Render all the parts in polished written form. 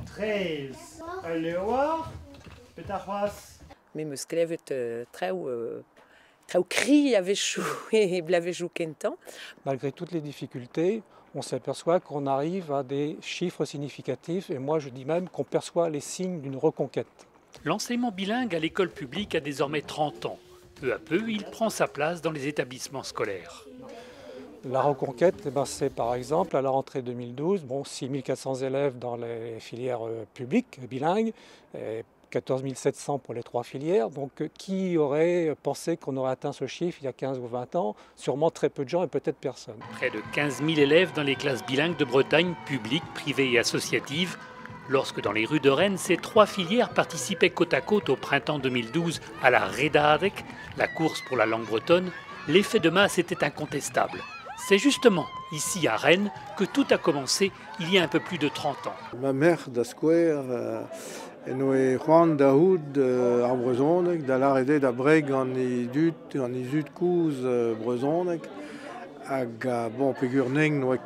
13. Leeuwar, Petachwas. Mais me sklevet très cri avait chou et blavait chou kentan. Malgré toutes les difficultés, on s'aperçoit qu'on arrive à des chiffres significatifs et moi je dis même qu'on perçoit les signes d'une reconquête. L'enseignement bilingue à l'école publique a désormais 30 ans. Peu à peu, il prend sa place dans les établissements scolaires. La reconquête, c'est par exemple à la rentrée 2012, 6400 élèves dans les filières publiques bilingues, et 14 700 pour les 3 filières. Donc qui aurait pensé qu'on aurait atteint ce chiffre il y a 15 ou 20 ans? Sûrement très peu de gens et peut-être personne. Près de 15 000 élèves dans les classes bilingues de Bretagne, publiques, privées et associatives. Lorsque dans les rues de Rennes, ces 3 filières participaient côte à côte au printemps 2012 à la Redadek, la course pour la langue bretonne, l'effet de masse était incontestable. C'est justement ici à Rennes que tout a commencé il y a un peu plus de 30 ans. Ma mère d'Asquare, nous est Juan Daoud à Brezonek, d'alarrêté d'Abreg en Izut Kouz Brezonek. Bon, Pegurning, nous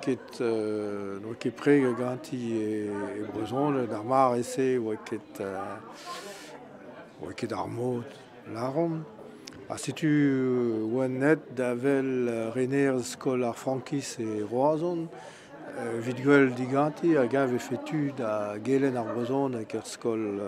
qui prég ganti et Brezon, d'Armar essai, ou qui d'Armot, l'Arom. Si tu net d'Avel René Scholar Frankis et Roazon, Vidguel Diganti, avait fait étude à Gelen Arbozon avec Skol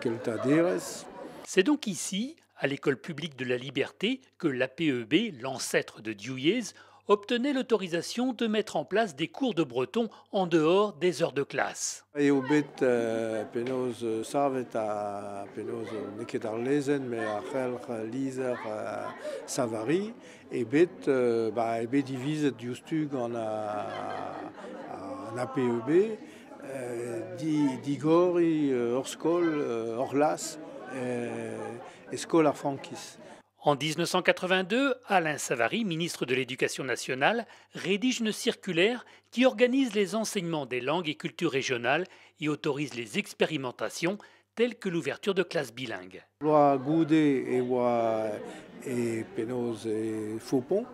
Keltaderes. C'est donc ici, à l'école publique de la Liberté, que l'APEB, l'ancêtre de Diouillez, obtenait l'autorisation de mettre en place des cours de breton en dehors des heures de classe. Et au bit penaos savet à penaos neket ar lezen mais à c'helc'h lizer savari et bit divise justug en APEB digori hors skol hors las et skol ar frankis. En 1982, Alain Savary, ministre de l'Éducation nationale, rédige une circulaire qui organise les enseignements des langues et cultures régionales et autorise les expérimentations telles que l'ouverture de classes bilingues. Loi Goudé et Penaos et Faupon,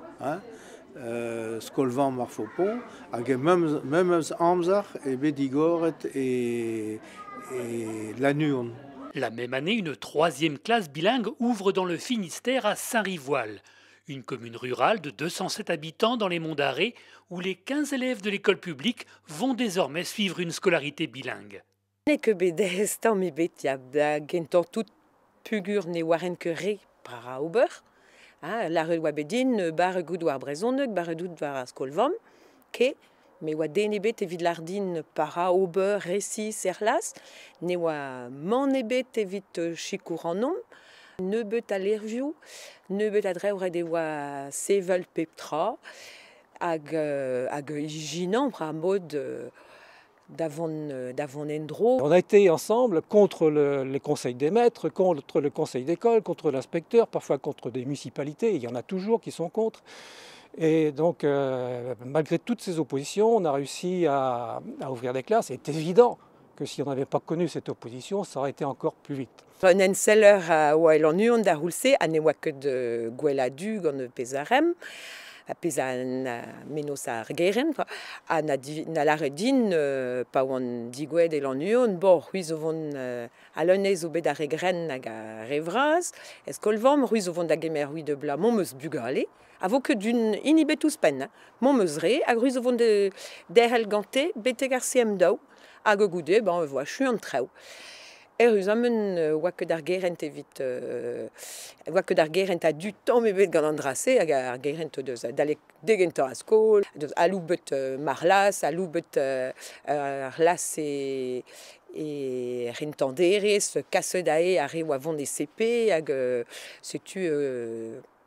Skolvan mar Faupon, avec même Amzar et Bédigoret et Lanurne. La même année, une 3e classe bilingue ouvre dans le Finistère à Saint-Rivoal, une commune rurale de 207 habitants dans les Monts d'Arrée, où les 15 élèves de l'école publique vont désormais suivre une scolarité bilingue. Que bedestan mi betia gentan tout pugur ne waren que re para ober. La rue Wabedin, bar goudoir brezonek, bar dout var skolvam, ke mais wa denebet evit lardin para ober resi serlas, ne wa manebet evit chikourannom, ne bet à l'erviou, ne bet à drevre de wa sevel peptra, hag iginan pra mod d'avon endro. On a été ensemble contre les conseils des maîtres, contre le conseil d'école, contre l'inspecteur, parfois contre des municipalités, il y en a toujours qui sont contre. Et donc, malgré toutes ces oppositions, on a réussi à ouvrir des classes. C'est évident que si on n'avait pas connu cette opposition, ça aurait été encore plus vite. Un seller a en uon da roulse, a ne oa ket de gweladu gant pezarem, a pezan menos ar geren, a na laredin pa oan digwed el an uon, ruiz o vont alonez o bet ar regren hag a revraz, eskolvam, ruiz o vont da gemer hui de bla mon meus bugale, a vo ket d'un inibetous pen, mon meus re, hag ruiz o vont derhel gante, beteg ar CM daou, hag o goude, voa, chu an traoù. Amen oa ket ar gerent evit oa ket ar gerent a du tamm ebet gant an drase hag ar gerent deus dalek degentañ a skol, deus alou bet mar las, alou bet ar las e rentanderez, kaset ae a re oa vont e CP hag setu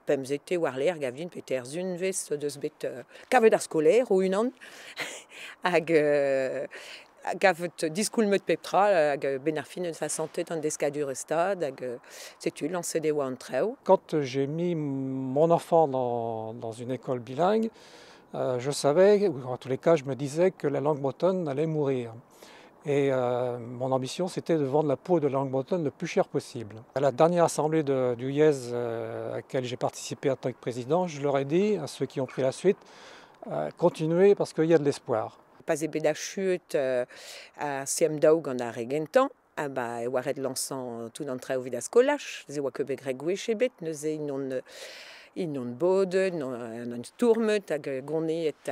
pemzete war ler gavin peter zunvez deus bet kavet ar skoler o unan hag gavet diskoulmet peptra hag ben ar fin sa santet an deskadur stad hag setu lancé des oa an traoù. Quand j'ai mis mon enfant dans une école bilingue, je savais, ou en tous les cas je me disais que la langue bretonne allait mourir. Et mon ambition c'était de vendre la peau de la langue bretonne le plus cher possible. À la dernière assemblée de Diouillez à laquelle j'ai participé en tant que président, je leur ai dit, à ceux qui ont pris la suite, continuez parce qu'il y a de l'espoir. pas ebet da chut a siem daoug an ar regentan, ba e waret lansan tout an traoù vid a skolach, ze oa kebe greg gwech ebet, neuze inon bodet, an stourmet hag goneet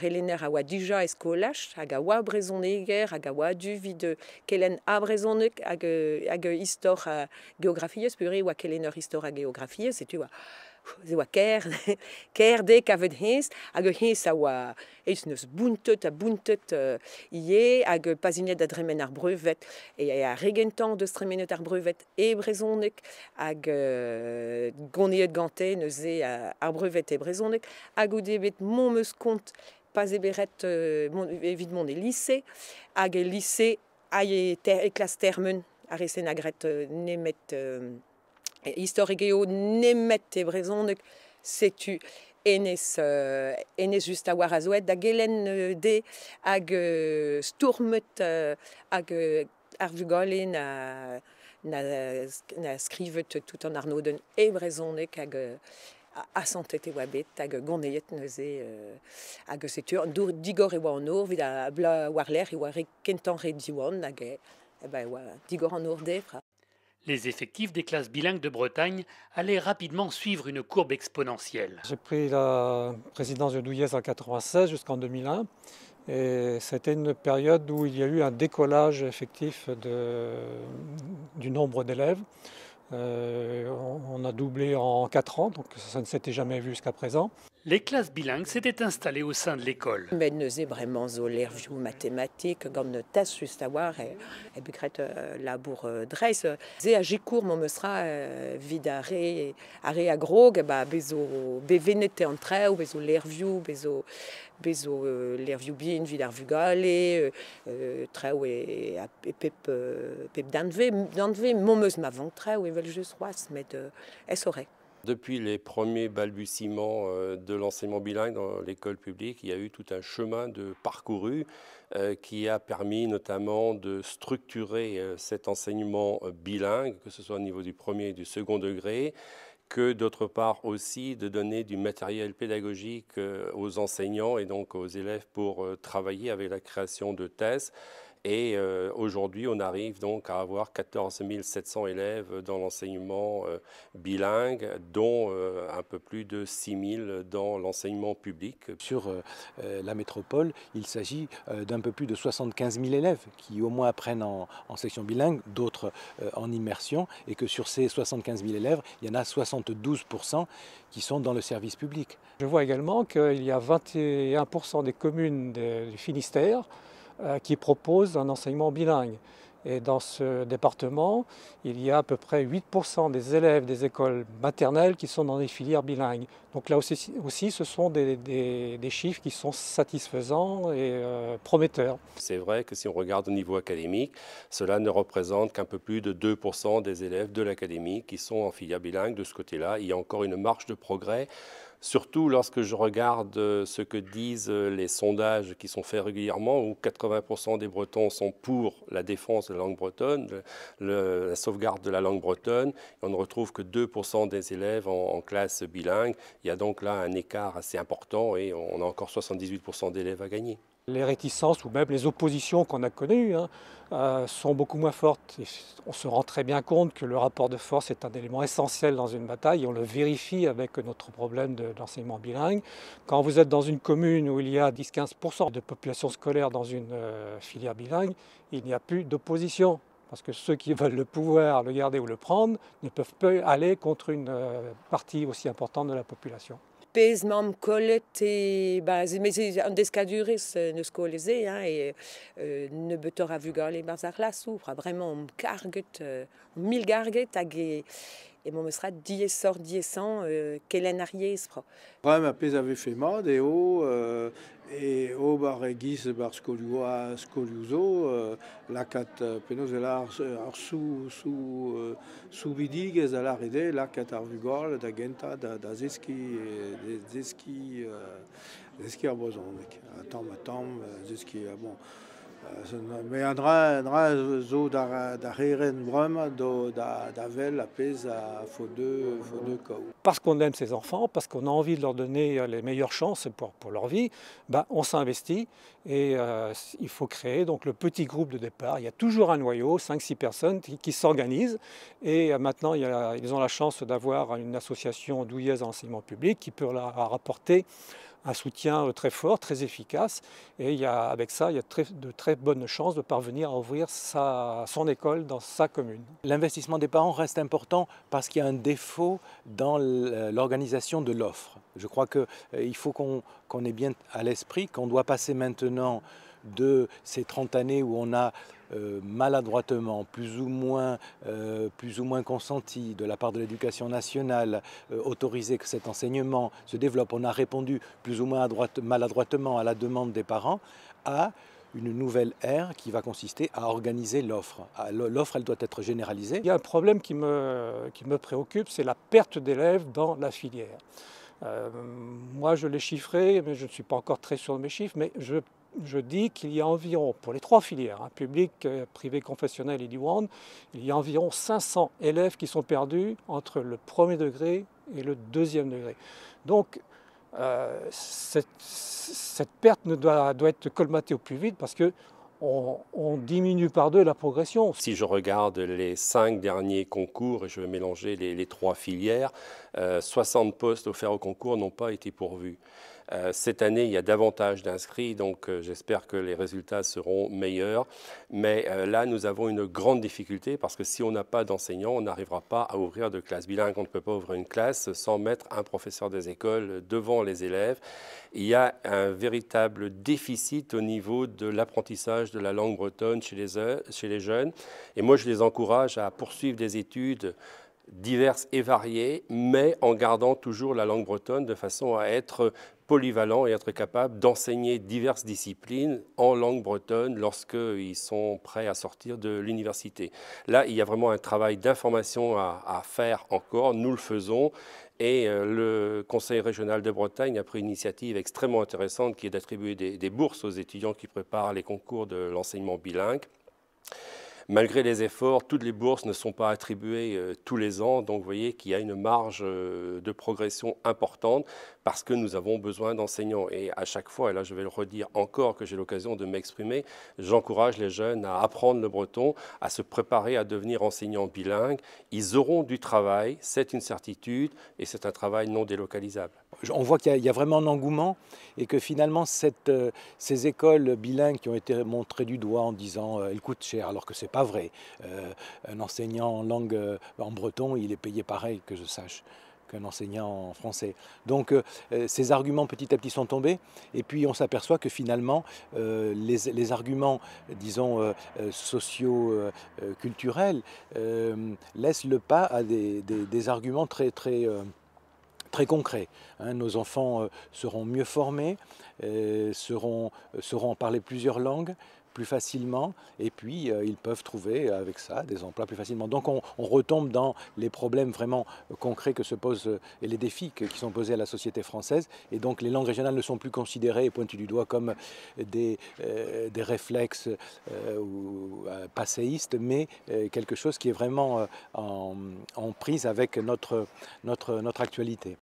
relener a oa dija e skolach, hag a oa brezoneger, hag a oa du vid kelen a brezonek hag istor a geografieus, pure oa kelener istor a geografieus, et tu oa ze oa ker de kavet hez, hag hez a oa eus neus buntet ie, hag pazinet da dremen ar brevet, e a regentan de stremenet ar brevet e brezonek, hag goneet gante neuze ar brevet e brezonek, hag ou debet mont meus kont pas eberet evidemment e lycée, hag e lycée a e klas termen ar esen agret nemet histoire geo nemet e brezonek, setu enez just a war a zoet da gelen de hag stourmet hag ar vugale na skrivet tout an arnoden e brezonek hag a santet e oa bet hag goneet neuze hag setu digor e oa an ur vid a bla war l'er e oa kentan re diwan hag oa digor an ur defra. Les effectifs des classes bilingues de Bretagne allaient rapidement suivre une courbe exponentielle. J'ai pris la présidence de Douillès en 1996 jusqu'en 2001. Et c'était une période où il y a eu un décollage effectif du nombre d'élèves. On a doublé en 4 ans, donc ça ne s'était jamais vu jusqu'à présent. Les classes bilingues s'étaient installées au sein de l'école. Mais neuze bremañ zo lervioù mathématique gant tas just a war e bugret labour dreis. Ze a jekour mo meus ra vid a re a grog, bezo bevenet an traoù, bezo lervioù, bezo lervioù bien vid ar vugale, traoù e pep danve mo meus ma vant traoù e vel just roas met es orek. Depuis les premiers balbutiements de l'enseignement bilingue dans l'école publique, il y a eu tout un chemin de parcouru qui a permis notamment de structurer cet enseignement bilingue, que ce soit au niveau du premier et du second degré, que d'autre part aussi de donner du matériel pédagogique aux enseignants et donc aux élèves pour travailler avec la création de thèses. Et aujourd'hui, on arrive donc à avoir 14 700 élèves dans l'enseignement bilingue, dont un peu plus de 6 000 dans l'enseignement public. Sur la métropole, il s'agit d'un peu plus de 75 000 élèves qui au moins apprennent en section bilingue, d'autres en immersion, et que sur ces 75 000 élèves, il y en a 72% qui sont dans le service public. Je vois également qu'il y a 21% des communes du Finistère qui proposent un enseignement bilingue. Et dans ce département, il y a à peu près 8% des élèves des écoles maternelles qui sont dans des filières bilingues. Donc là aussi ce sont des chiffres qui sont satisfaisants et prometteurs. C'est vrai que si on regarde au niveau académique, cela ne représente qu'un peu plus de 2% des élèves de l'académie qui sont en filière bilingue. De ce côté-là, il y a encore une marge de progrès. Surtout lorsque je regarde ce que disent les sondages qui sont faits régulièrement, où 80% des Bretons sont pour la défense de la langue bretonne, la sauvegarde de la langue bretonne. On ne retrouve que 2% des élèves en classe bilingue. Il y a donc là un écart assez important et on a encore 78% d'élèves à gagner. Les réticences ou même les oppositions qu'on a connues sont beaucoup moins fortes. Et on se rend très bien compte que le rapport de force est un élément essentiel dans une bataille et on le vérifie avec notre problème de l'enseignement bilingue. Quand vous êtes dans une commune où il y a 10-15% de population scolaire dans une filière bilingue, il n'y a plus d'opposition. Parce que ceux qui veulent le pouvoir, le garder ou le prendre, ne peuvent pas aller contre une partie aussi importante de la population. Pez mam kollet e an deskadurez neus koleze et ne betor a vugale barz ar lasou, vraiment karget, mil garget hag e mo meus ra diesan kelen ar yez. Brem a pez ave femad e bar e giz bar skolioù lakat penaos ar sou bidigez a lar ede lakat ar vugale da genta da zeski ar brezhoneg. A tamm zeski bon. Mais andra zo da reren brema da vel a pez a fo deux kaou. Parce qu'on aime ses enfants, parce qu'on a envie de leur donner les meilleures chances pour leur vie, ben, on s'investit et il faut créer donc le petit groupe de départ. Il y a toujours un noyau, 5-6 personnes qui s'organisent et maintenant ils ont la chance d'avoir une association douillaise d'enseignement public qui peut leur apporter un soutien très fort, très efficace. Et avec ça, il y a de très bonnes chances de parvenir à ouvrir son école dans sa commune. L'investissement des parents reste important parce qu'il y a un défaut dans l'organisation de l'offre. Je crois qu'il faut qu'on ait bien à l'esprit qu'on doit passer maintenant de ces 30 années où on a maladroitement, plus ou moins consenti de la part de l'éducation nationale, autorisé que cet enseignement se développe. On a répondu plus ou moins maladroitement à la demande des parents, à une nouvelle ère qui va consister à organiser l'offre. L'offre, elle doit être généralisée. Il y a un problème qui me préoccupe, c'est la perte d'élèves dans la filière. Moi, je l'ai chiffré, mais je ne suis pas encore très sûr de mes chiffres, mais je dis qu'il y a environ, pour les 3 filières, public, privé, confessionnel et Diwan, il y a environ 500 élèves qui sont perdus entre le premier degré et le deuxième degré. Donc, cette perte doit être colmatée au plus vite parce qu'on diminue par 2 la progression. Si je regarde les 5 derniers concours, et je vais mélanger les 3 filières, 60 postes offerts au concours n'ont pas été pourvus. Cette année, il y a davantage d'inscrits, donc j'espère que les résultats seront meilleurs. Mais là, nous avons une grande difficulté parce que si on n'a pas d'enseignants, on n'arrivera pas à ouvrir de classes bilingues. On ne peut pas ouvrir une classe sans mettre un professeur des écoles devant les élèves. Il y a un véritable déficit au niveau de l'apprentissage de la langue bretonne chez les jeunes. Et moi, je les encourage à poursuivre des études diverses et variées, mais en gardant toujours la langue bretonne de façon à être polyvalent et être capable d'enseigner diverses disciplines en langue bretonne lorsqu'ils sont prêts à sortir de l'université. Là, il y a vraiment un travail d'information à faire encore, nous le faisons, et le Conseil régional de Bretagne a pris une initiative extrêmement intéressante qui est d'attribuer des bourses aux étudiants qui préparent les concours de l'enseignement bilingue. Malgré les efforts, toutes les bourses ne sont pas attribuées tous les ans, donc vous voyez qu'il y a une marge de progression importante parce que nous avons besoin d'enseignants. Et à chaque fois, et là je vais le redire encore que j'ai l'occasion de m'exprimer, j'encourage les jeunes à apprendre le breton, à se préparer à devenir enseignants bilingues. Ils auront du travail, c'est une certitude, et c'est un travail non délocalisable. On voit qu'il y a vraiment un engouement et que finalement ces écoles bilingues qui ont été montrées du doigt en disant elles coûtent cher, alors que c'est pas vrai. Un enseignant en langue en breton, il est payé pareil, que je sache, qu'un enseignant en français. Donc ces arguments petit à petit sont tombés et puis on s'aperçoit que finalement les arguments, disons, socio-culturels laissent le pas à des arguments très concrets. Nos enfants seront mieux formés, sauront parler plusieurs langues plus facilement et puis ils peuvent trouver avec ça des emplois plus facilement. Donc on retombe dans les problèmes vraiment concrets que se posent et les défis qui sont posés à la société française et donc les langues régionales ne sont plus considérées et pointues du doigt comme des réflexes passéistes mais quelque chose qui est vraiment en prise avec notre actualité.